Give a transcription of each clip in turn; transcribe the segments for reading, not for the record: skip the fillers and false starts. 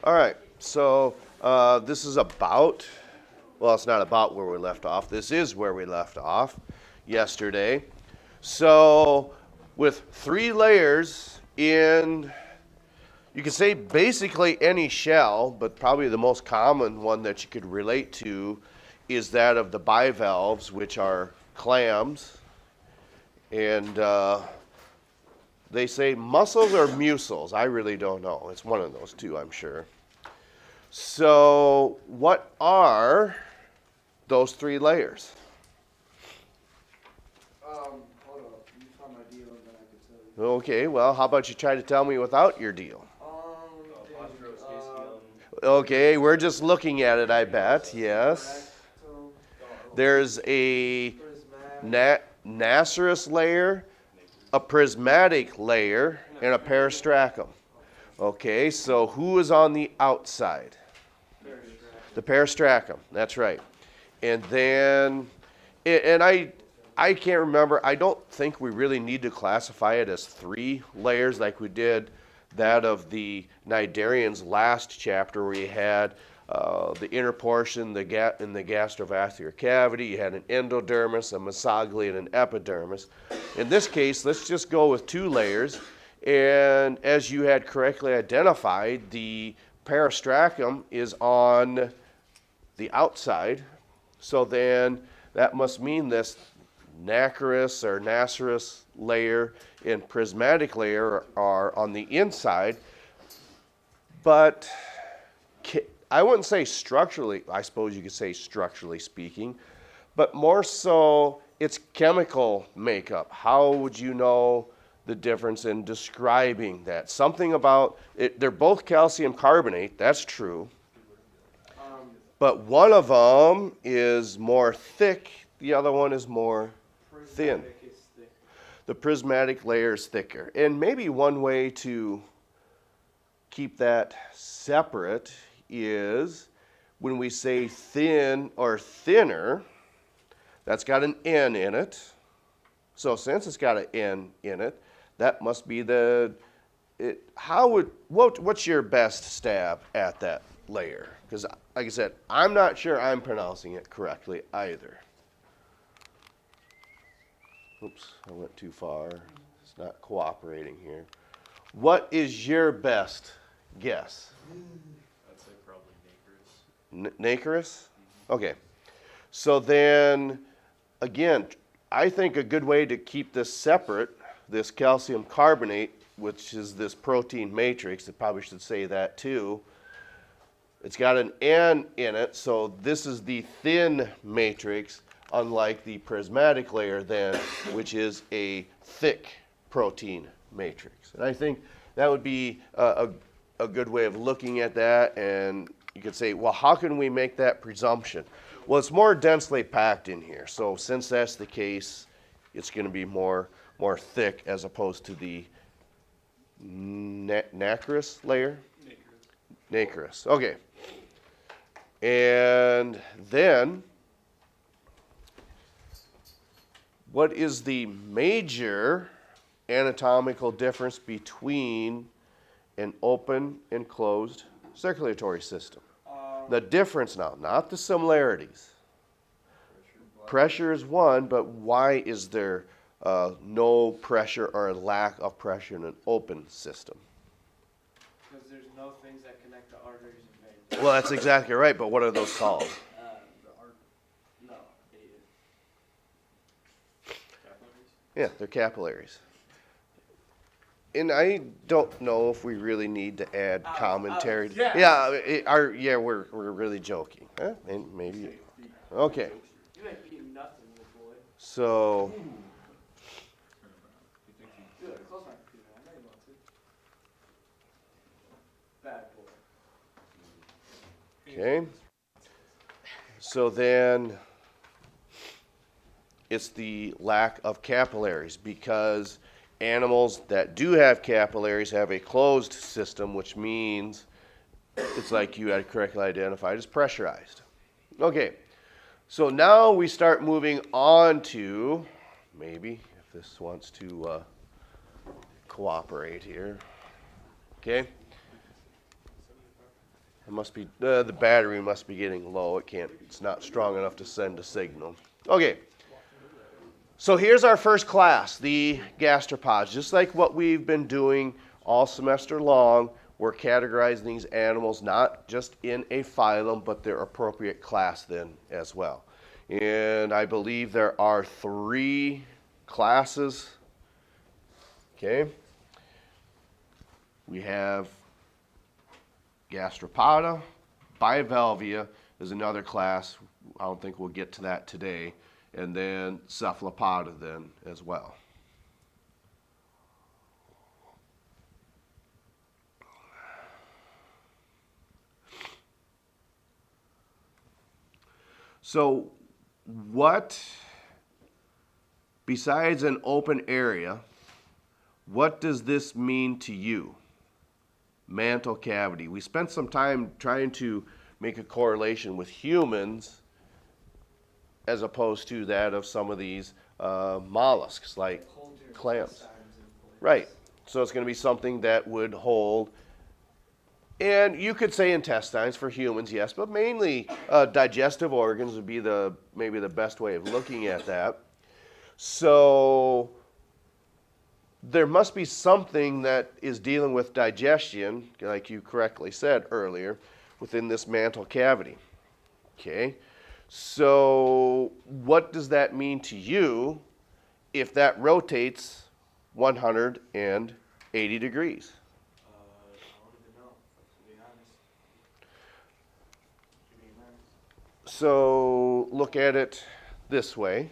All right, so this is about, well, it's not about where we left off. This is where we left off yesterday. So with 3 layers in, you could say basically any shell, but probably the most common one that you could relate to is that of the bivalves, which are clams. And they say mussels or mussels. I really don't know. It's one of those two, I'm sure. So what are those 3 layers? Hold up. You find my deal and then I can tell you. Okay, well, how about you try to tell me without your deal? Okay, we're just looking at it, I bet. Yes. There's a nacreous layer, a prismatic layer, and a peristracum. Okay, so who is on the outside? The peristracum, that's right. And then, and I can't remember, I don't think we really need to classify it as 3 layers like we did that of the cnidarians last chapter, where you had the inner portion in the gastrovascular cavity, you had an endodermis, a mesoglea, and an epidermis. In this case, let's just go with 2 layers. And as you had correctly identified, the peristracum is on the outside. So then that must mean this nacreous or nacreous layer and prismatic layer are on the inside. But I wouldn't say structurally, I suppose you could say structurally speaking, but more so its chemical makeup. How would you know the difference in describing that? Something about it, they're both calcium carbonate, that's true. But one of them is more thick, the other one is more thin. The prismatic layer is thicker. And maybe one way to keep that separate is when we say thin or thinner, that's got an N in it. So since it's got an N in it, that must be what's your best stab at that layer? Because like I said, I'm not sure I'm pronouncing it correctly either. Oops, I went too far. It's not cooperating here. What is your best guess? I'd say probably nacreous. Nacreous? Okay. So then, again, I think a good way to keep this separate, this calcium carbonate, which is this protein matrix, I probably should say that too, it's got an N in it, so this is the thin matrix, unlike the prismatic layer then, which is a thick protein matrix. And I think that would be a good way of looking at that, and you could say, well, how can we make that presumption? Well, it's more densely packed in here, so since that's the case, it's going to be more thick as opposed to the nacreous layer? Nacreous, okay. And then, what is the major anatomical difference between an open and closed circulatory system? The difference now, not the similarities. Pressure is one, but why is there no pressure or lack of pressure in an open system? Because there's no things that connect the arteries and veins. Well, that's exactly right, but what are those called? No. Yeah, they're capillaries. And I don't know if we really need to add commentary. yeah. We're really joking. Huh? Maybe. Okay. You ain't eating nothing, little boy. So, Good. Close my computer. I know you want to. Bad boy. okay. So then, it's the lack of capillaries, because animals that do have capillaries have a closed system, which means it's like you had correctly identified as pressurized. Okay, so now we start moving on to, maybe, if this wants to cooperate here. Okay? It must be, the battery must be getting low. It's not strong enough to send a signal. Okay. So here's our first class, the gastropods. Just like what we've been doing all semester long, we're categorizing these animals not just in a phylum, but their appropriate class then as well. And I believe there are 3 classes. Okay. We have gastropoda. Bivalvia is another class. I don't think we'll get to that today. And then cephalopoda then as well. So what, besides an open area, what does this mean to you? Mantle cavity. We spent some time trying to make a correlation with humans as opposed to that of some of these mollusks like Hold your clams. intestines in place. Right. So it's going to be something that would hold, and you could say intestines for humans, yes, but mainly digestive organs would be maybe the best way of looking at that. So there must be something that is dealing with digestion, like you correctly said earlier, within this mantle cavity. Okay. So what does that mean to you if that rotates 180 degrees? I don't even know, to be honest. To be honest. So look at it this way.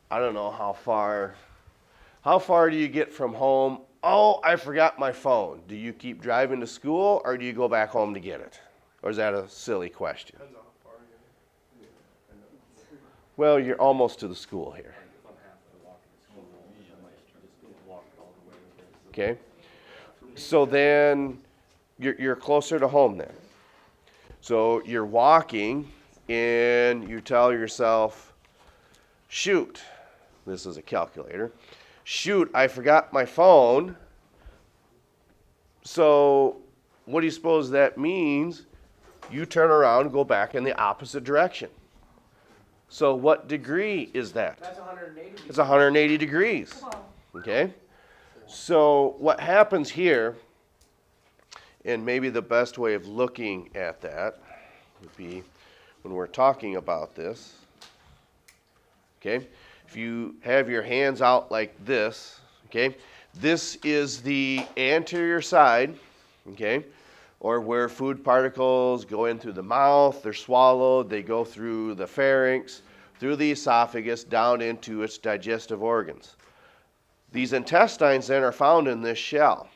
I don't know how far do you get from home? Oh, I forgot my phone. Do you keep driving to school or do you go back home to get it? Or is that a silly question? Depends on how far you Well, you're almost to the school here. If I'm halfway walking to school, I might just walk all the way to Okay? So then you're closer to home then. So you're walking and you tell yourself, shoot, this is a calculator, shoot, I forgot my phone. So what do you suppose that means? You turn around and go back in the opposite direction. So what degree is that? That's 180. It's 180 degrees. Okay? So what happens here, and maybe the best way of looking at that would be when we're talking about this. Okay? If you have your hands out like this, okay? This is the anterior side, okay? Or where food particles go in through the mouth, they're swallowed, they go through the pharynx, through the esophagus, down into its digestive organs. These intestines then are found in this shell.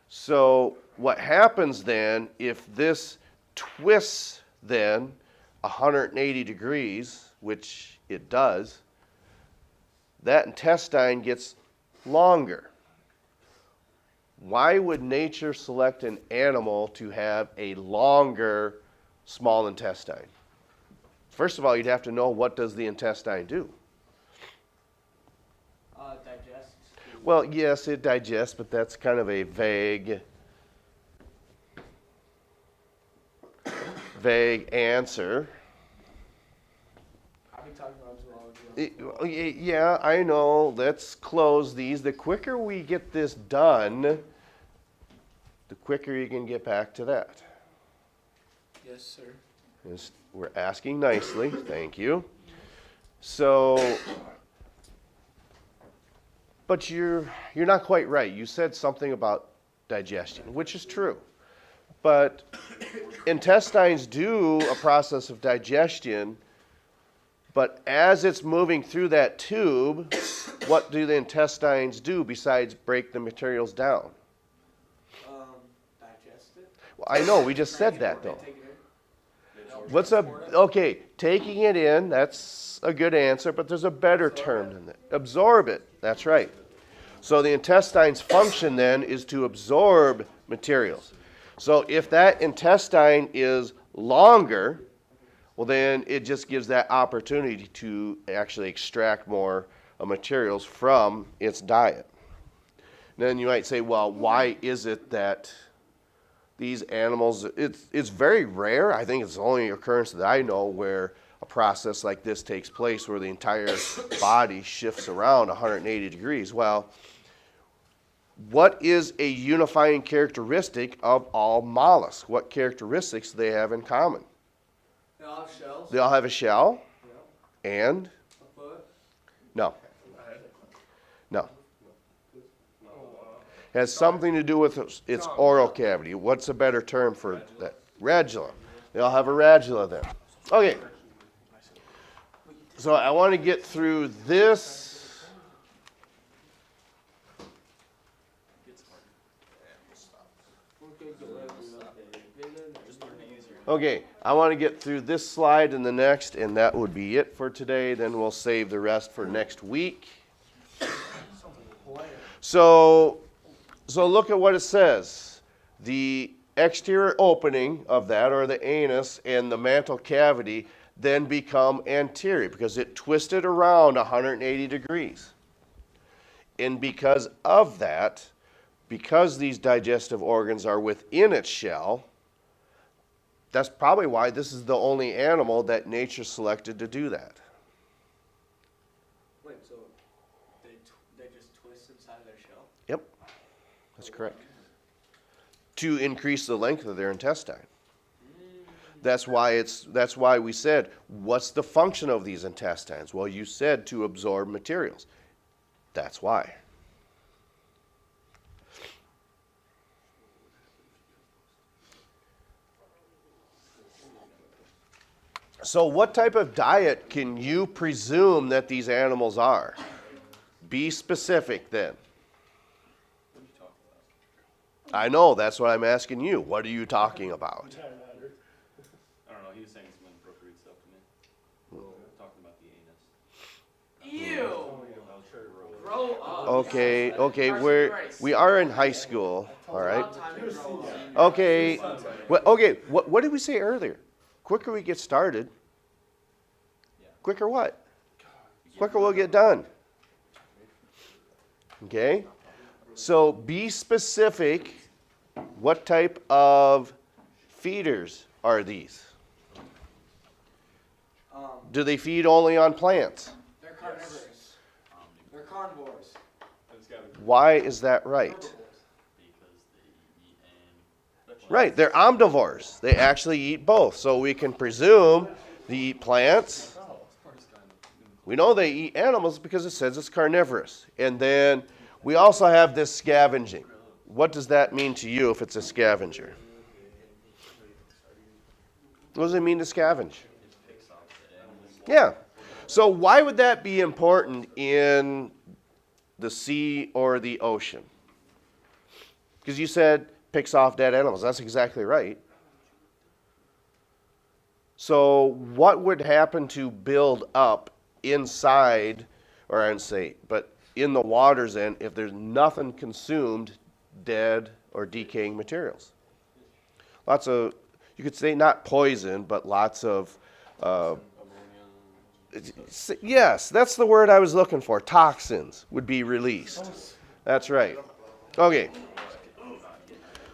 So what happens then, if this twists then 180 degrees, which it does, that intestine gets longer. Why would nature select an animal to have a longer small intestine? First of all, you'd have to know, what does the intestine do? Digests. Well, yes, it digests, but that's kind of a vague answer. I'll be talking about zoology. Yeah, I know. Let's close these. The quicker we get this done, the quicker you can get back to that. Yes, sir. We're asking nicely. Thank you. So, but you're not quite right. You said something about digestion, which is true. But intestines do a process of digestion, but as it's moving through that tube, what do the intestines do besides break the materials down? Digest it. Well, I know, we just said that though. Take it in. Okay, taking it in, that's a good answer, but there's a better term than that. Absorb it, that's right. So the intestine's function then is to absorb materials. So if that intestine is longer, well then it just gives that opportunity to actually extract more materials from its diet. Then you might say, well, why is it that these animals, it's very rare. I think it's the only occurrence that I know where a process like this takes place where the entire body shifts around 180 degrees. Well, what is a unifying characteristic of all mollusks? What characteristics do they have in common? They all have shells. They all have a shell and A foot. no. No. Has something to do with its oral cavity. What's a better term for that? Radula. They all have a radula then. Okay. So I want to get through this. Okay, I want to get through this slide and the next, and that would be it for today. Then we'll save the rest for next week. So look at what it says. The exterior opening of that, or the anus, and the mantle cavity then become anterior because it twisted around 180 degrees. And because of that, because these digestive organs are within its shell, that's probably why this is the only animal that nature selected to do that. Wait, so they just twist inside their shell? Yep, that's correct. To increase the length of their intestine. That's why we said, what's the function of these intestines? Well, you said to absorb materials. That's why. So what type of diet can you presume that these animals are? Be specific then. I know, that's what I'm asking you. What are you talking about? I don't know, he was saying some inappropriate stuff to me. Talking about the anus. Ew! Grow up. Okay, we are in high school, all right? Okay, what did we say earlier? Quicker we get started, quicker what? Quicker we'll get done. Okay? So be specific. What type of feeders are these? Do they feed only on plants? They're carnivorous. They're carnivores. Why is that right? Because they eat and... Right, they're omnivores. They actually eat both. So we can presume they eat plants. We know they eat animals because it says it's carnivorous. And then we also have this scavenging. What does that mean to you if it's a scavenger? What does it mean to scavenge? Yeah. So why would that be important in the sea or the ocean? Because you said picks off dead animals. That's exactly right. So what would happen to build up inside, or I don't say, but in the waters then if there's nothing consumed, dead or decaying materials? Lots of, you could say not poison, but lots of, yes, that's the word I was looking for. Toxins would be released. That's right. Okay.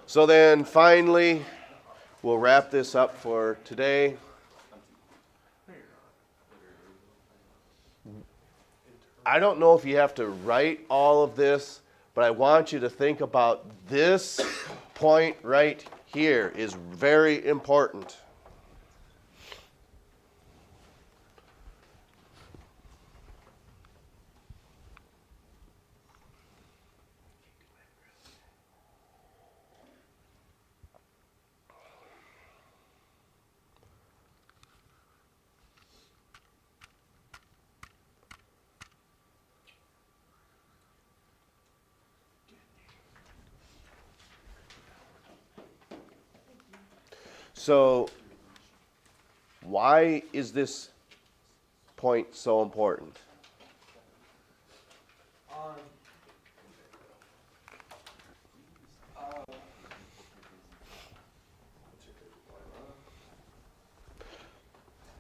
So then finally, we'll wrap this up for today. I don't know if you have to write all of this, but I want you to think about this point right here is very important. So, why is this point so important?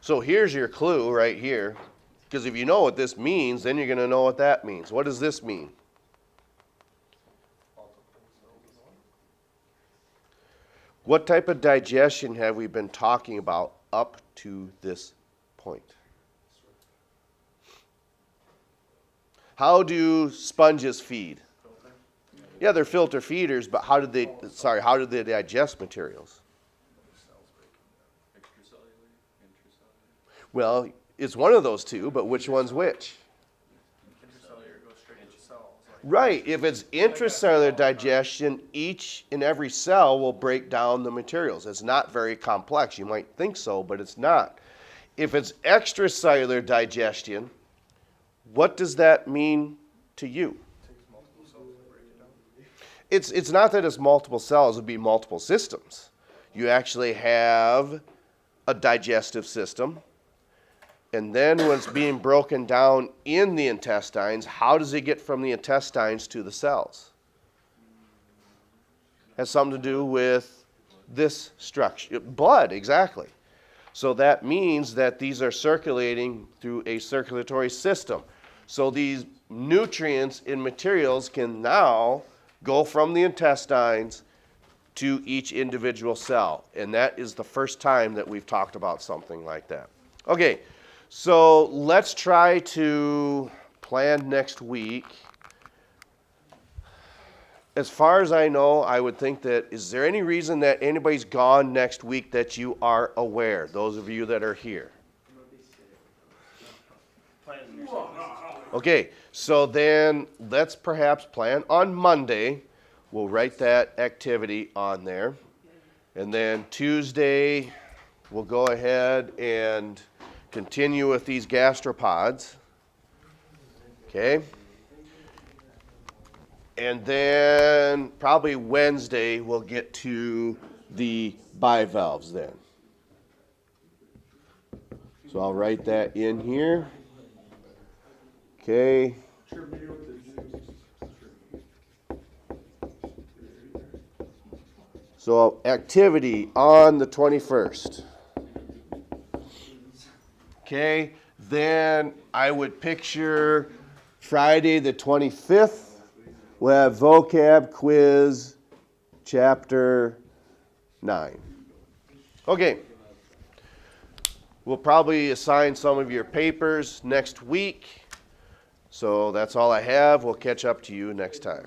So here's your clue right here, because if you know what this means, then you're going to know what that means. What does this mean? What type of digestion have we been talking about up to this point? How do sponges feed? Yeah, they're filter feeders, but how did they digest materials? Extracellular, intracellular. Well, it's one of those two, but which one's which? Intracellular goes straight to the cells. Right, if it's intracellular digestion, each and every cell will break down the materials. It's not very complex. You might think so, but it's not. If it's extracellular digestion, what does that mean to you? Takes multiple cells to break it down. It's not that it's multiple cells, it would be multiple systems. You actually have a digestive system, and then when it's being broken down in the intestines, how does it get from the intestines to the cells? Has something to do with this structure. Blood, exactly. So that means that these are circulating through a circulatory system. So these nutrients and materials can now go from the intestines to each individual cell. And that is the first time that we've talked about something like that. Okay, so let's try to plan next week. As far as I know, I would think that, is there any reason that anybody's gone next week that you are aware, those of you that are here? Okay, so then let's perhaps plan on Monday. We'll write that activity on there. And then Tuesday, we'll go ahead and continue with these gastropods. Okay? And then probably Wednesday, we'll get to the bivalves then. So I'll write that in here. Okay. So activity on the 21st. Okay, then I would picture Friday the 25th. We'll have vocab quiz, chapter 9. Okay. We'll probably assign some of your papers next week. So that's all I have. We'll catch up to you next time.